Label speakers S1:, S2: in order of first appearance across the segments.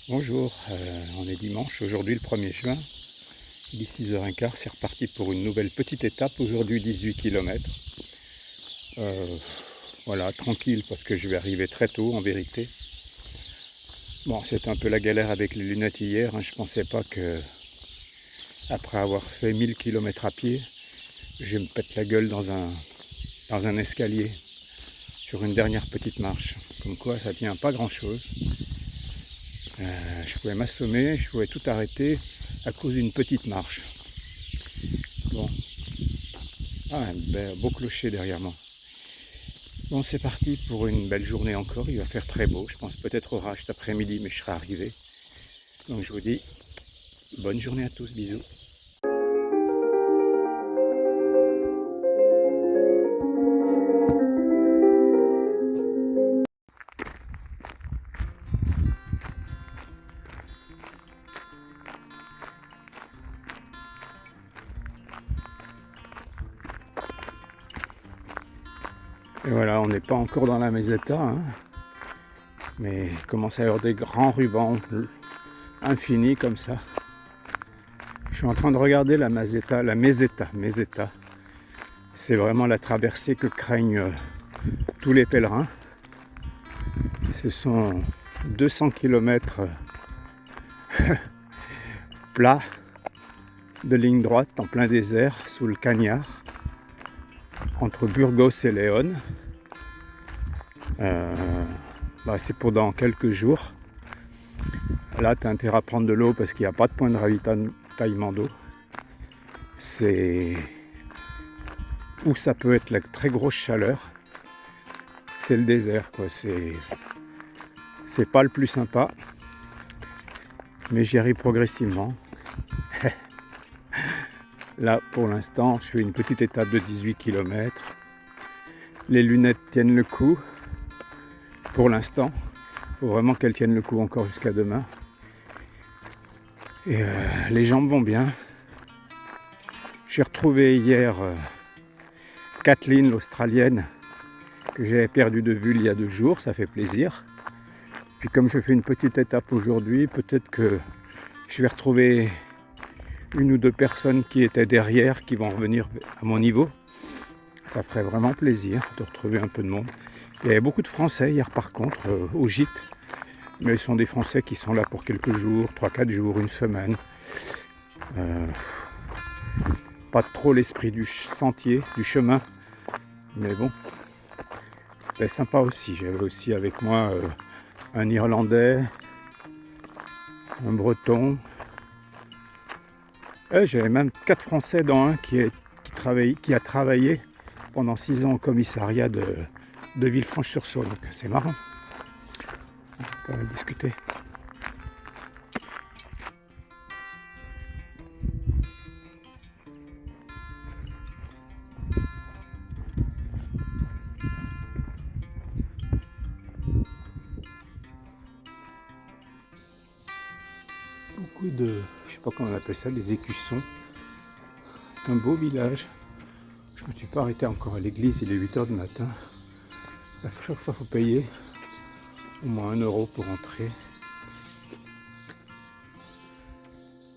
S1: Bonjour, on est dimanche, aujourd'hui le 1er juin, il est 6h15, c'est reparti pour une nouvelle petite étape, aujourd'hui 18 km. Voilà, tranquille parce que je vais arriver très tôt en vérité. Bon, c'était un peu la galère avec les lunettes hier, hein. Je pensais pas que, après avoir fait 1000 km à pied, je me pète la gueule dans un escalier, sur une dernière petite marche. Comme quoi ça tient pas grand chose. Je pouvais m'assommer, je pouvais tout arrêter à cause d'une petite marche. Bon, un beau clocher derrière moi. Bon, c'est parti pour une belle journée encore, il va faire très beau, je pense peut-être orage cet après-midi, mais je serai arrivé. Donc je vous dis bonne journée à tous, bisous. Et voilà, on n'est pas encore dans la meseta, hein, mais il commence à y avoir des grands rubans infinis comme ça. Je suis en train de regarder la meseta. C'est vraiment la traversée que craignent tous les pèlerins. Ce sont 200 km plats de ligne droite en plein désert sous le cagnard entre Burgos et León. C'est pour dans quelques jours. Là, tu as intérêt à prendre de l'eau parce qu'il n'y a pas de point de ravitaillement d'eau. C'est où ça peut être la très grosse chaleur. C'est le désert, quoi. C'est pas le plus sympa, mais j'y arrive progressivement. Là, pour l'instant, je fais une petite étape de 18 km. Les lunettes tiennent le coup. Pour l'instant, il faut vraiment qu'elles tiennent le coup encore jusqu'à demain. Et les jambes vont bien. J'ai retrouvé hier Kathleen, l'Australienne, que j'avais perdu de vue il y a 2 jours, ça fait plaisir. Puis comme je fais une petite étape aujourd'hui, peut-être que je vais retrouver 1 ou 2 personnes qui étaient derrière, qui vont revenir à mon niveau. Ça ferait vraiment plaisir de retrouver un peu de monde. Il y avait beaucoup de Français hier par contre, au gîte. Mais ce sont des Français qui sont là pour quelques jours, 3-4 jours, une semaine. Pas trop l'esprit du sentier, du chemin. Mais bon, c'est sympa aussi. J'avais aussi avec moi un Irlandais, un Breton. J'avais même 4 Français dans un qui a travaillé pendant 6 ans au commissariat de Villefranche-sur-Saône. Donc c'est marrant. On va discuter. Beaucoup de, je sais pas comment on appelle ça, des écussons. C'est un beau village. Je me suis pas arrêté encore à l'église, il est 8h du matin. À chaque fois, il faut payer au moins 1 euro pour entrer.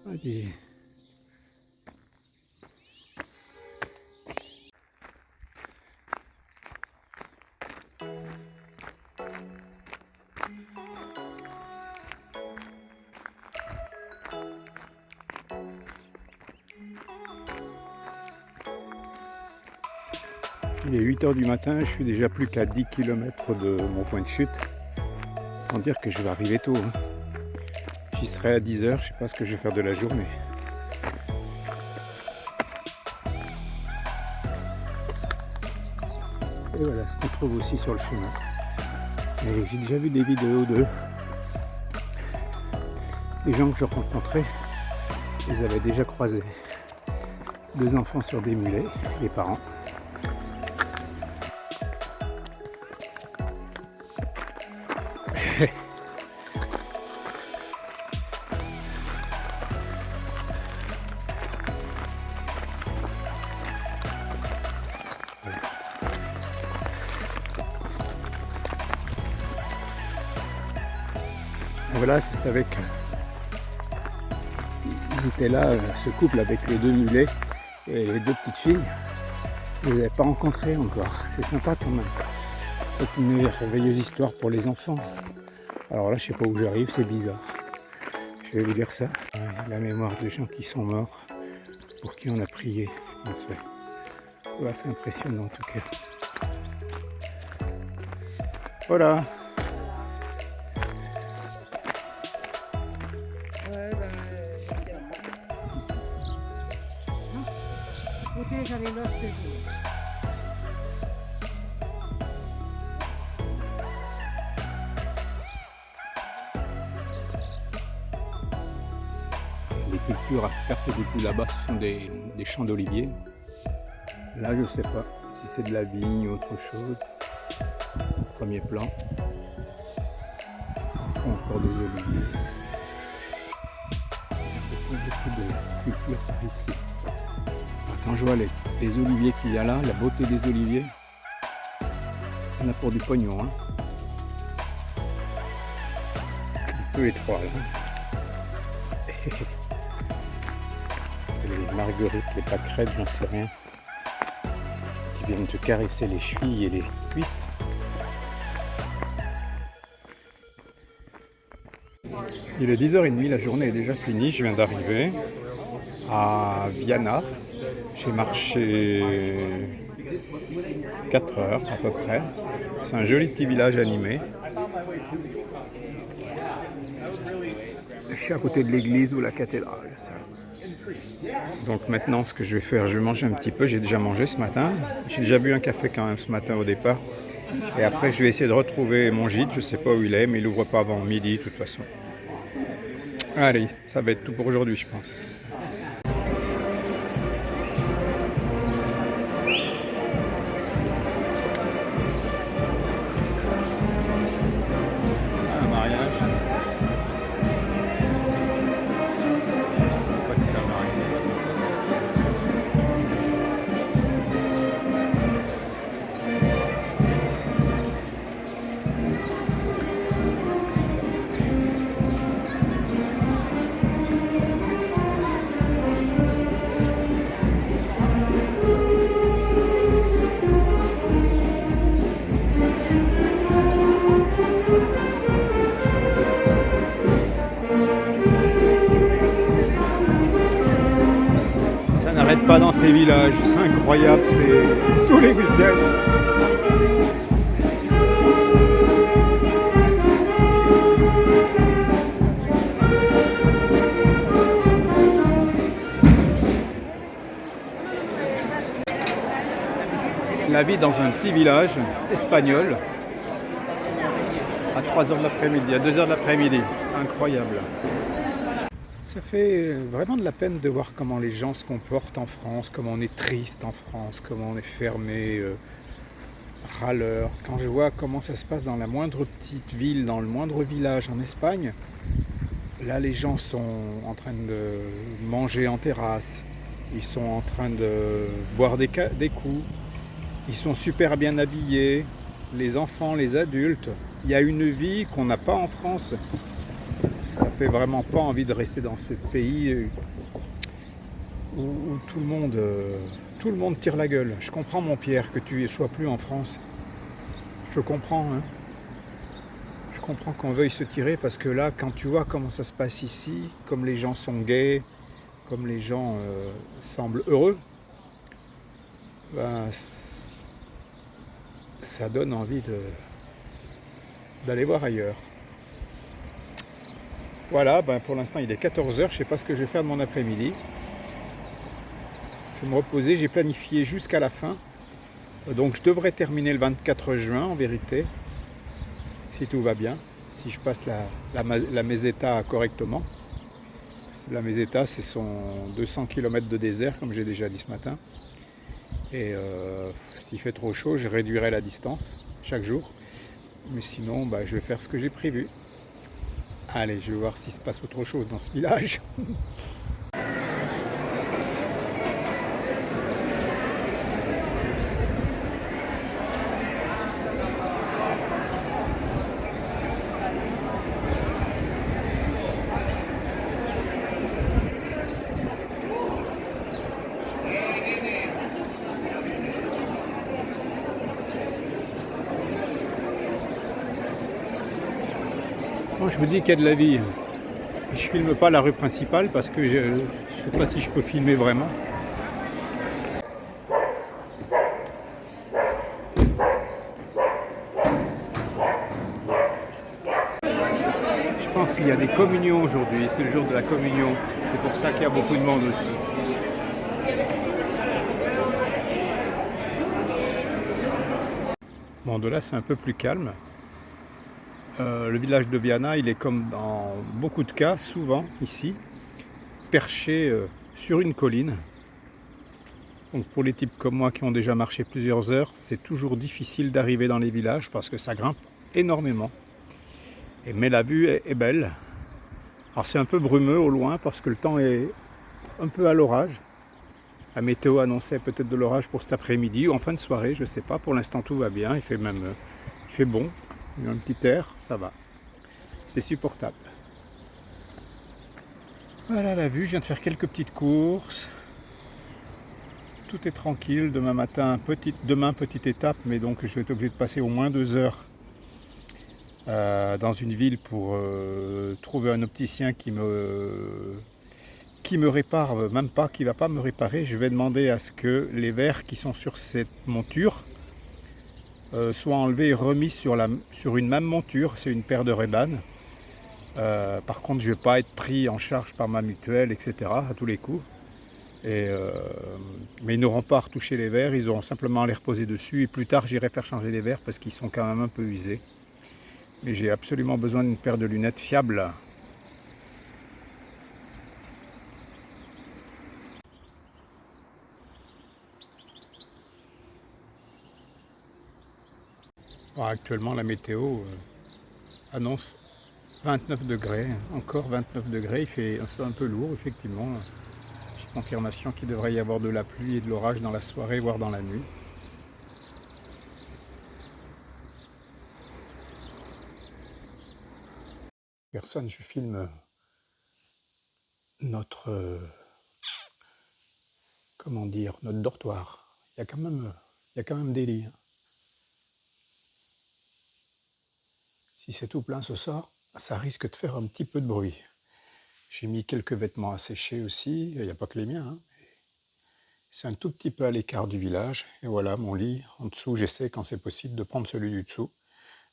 S1: Allez. Il est 8h du matin, je suis déjà plus qu'à 10 km de mon point de chute. Sans dire que je vais arriver tôt. Hein. J'y serai à 10h, je sais pas ce que je vais faire de la journée. Et voilà ce qu'on trouve aussi sur le chemin. Et j'ai déjà vu des vidéos de des gens que je rencontrais. Ils avaient déjà croisé 2 enfants sur des mulets, les parents. Et voilà, je savais qu'ils étaient là, ce couple avec les 2 mulets et les 2 petites filles. Je ne les avais pas rencontrés encore. C'est sympa quand même. C'est une merveilleuse histoire pour les enfants. Alors là, je sais pas où j'arrive, c'est bizarre. Je vais vous dire ça. La mémoire de gens qui sont morts, pour qui on a prié. Ouais, c'est impressionnant en tout cas. Voilà. Les cultures à perte de vue là-bas, ce sont des champs d'oliviers. Là, je ne sais pas si c'est de la vigne ou autre chose. Premier plan. Encore des oliviers. Il y a beaucoup de culture par ici. Alors, quand je vois les oliviers qu'il y a là, la beauté des oliviers, on a pour du pognon. Hein. Un peu étroit là. Les marguerites, les pâquerettes, j'en sais rien. Qui viennent te caresser les chevilles et les cuisses. Il est 10h30, la journée est déjà finie, je viens d'arriver à Viana. J'ai marché 4 heures à peu près. C'est un joli petit village animé. Je suis à côté de l'église ou la cathédrale. Ça. Donc maintenant, ce que je vais faire, je vais manger un petit peu. J'ai déjà mangé ce matin. J'ai déjà bu un café quand même ce matin au départ. Et après, je vais essayer de retrouver mon gîte. Je ne sais pas où il est, mais il n'ouvre pas avant midi de toute façon. Allez, ça va être tout pour aujourd'hui, je pense. Un mariage. Voici la mariée. Ça n'arrête pas dans ces villages, c'est incroyable, c'est tous les week-ends. La vie dans un petit village espagnol à 3h de l'après-midi, à 2h de l'après-midi. Incroyable. Ça fait vraiment de la peine de voir comment les gens se comportent en France, comment on est triste en France, comment on est fermé, râleur. Quand je vois comment ça se passe dans la moindre petite ville, dans le moindre village en Espagne, là les gens sont en train de manger en terrasse, ils sont en train de boire des coups, ils sont super bien habillés, les enfants, les adultes. Il y a une vie qu'on n'a pas en France. Ça fait vraiment pas envie de rester dans ce pays où tout le monde tire la gueule. Je comprends, mon Pierre, que tu ne sois plus en France. Je comprends. Hein. Je comprends qu'on veuille se tirer parce que là, quand tu vois comment ça se passe ici, comme les gens sont gais, comme les gens semblent heureux, ben, ça donne envie d'aller voir ailleurs. Voilà, ben pour l'instant il est 14h, je ne sais pas ce que je vais faire de mon après-midi. Je vais me reposer, j'ai planifié jusqu'à la fin. Donc je devrais terminer le 24 juin en vérité, si tout va bien, si je passe la meseta correctement. La meseta, c'est son 200 km de désert, comme j'ai déjà dit ce matin. Et s'il fait trop chaud, je réduirai la distance chaque jour. Mais sinon, ben, je vais faire ce que j'ai prévu. Allez, je vais voir s'il se passe autre chose dans ce village. Moi, je me dis qu'il y a de la vie. Je filme pas la rue principale parce que je ne sais pas si je peux filmer vraiment. Je pense qu'il y a des communions aujourd'hui. C'est le jour de la communion. C'est pour ça qu'il y a beaucoup de monde aussi. Bon, de là, c'est un peu plus calme. Le village de Viana, il est comme dans beaucoup de cas, souvent ici, perché sur une colline. Donc pour les types comme moi qui ont déjà marché plusieurs heures, c'est toujours difficile d'arriver dans les villages parce que ça grimpe énormément. Mais la vue est belle. Alors c'est un peu brumeux au loin parce que le temps est un peu à l'orage. La météo annonçait peut-être de l'orage pour cet après-midi ou en fin de soirée, je ne sais pas. Pour l'instant tout va bien, il fait bon. Il y a un petit air, ça va. C'est supportable. Voilà la vue, je viens de faire quelques petites courses. Tout est tranquille, demain petite étape, mais donc je vais être obligé de passer au moins 2 heures dans une ville pour trouver un opticien qui me répare, même pas, qui va pas me réparer. Je vais demander à ce que les verres qui sont sur cette monture soient enlevés et remis sur une même monture. C'est une paire de Ray-Ban. Par contre, je ne vais pas être pris en charge par ma mutuelle, etc. à tous les coups. Mais ils n'auront pas à retoucher les verres, ils auront simplement à les reposer dessus. Et plus tard, j'irai faire changer les verres parce qu'ils sont quand même un peu usés. Mais j'ai absolument besoin d'une paire de lunettes fiables. Alors, actuellement, la météo annonce 29 degrés, encore 29 degrés. Il fait un peu lourd, effectivement. J'ai confirmation qu'il devrait y avoir de la pluie et de l'orage dans la soirée, voire dans la nuit. Personne, je filme notre, comment dire, notre dortoir. Il y a quand même des lits. Si c'est tout plein ce soir, ça risque de faire un petit peu de bruit. J'ai mis quelques vêtements à sécher aussi, il n'y a pas que les miens, hein. C'est un tout petit peu à l'écart du village. Et voilà, mon lit en dessous, j'essaie quand c'est possible de prendre celui du dessous,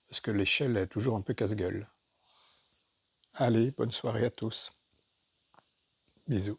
S1: parce que l'échelle est toujours un peu casse-gueule. Allez, bonne soirée à tous. Bisous.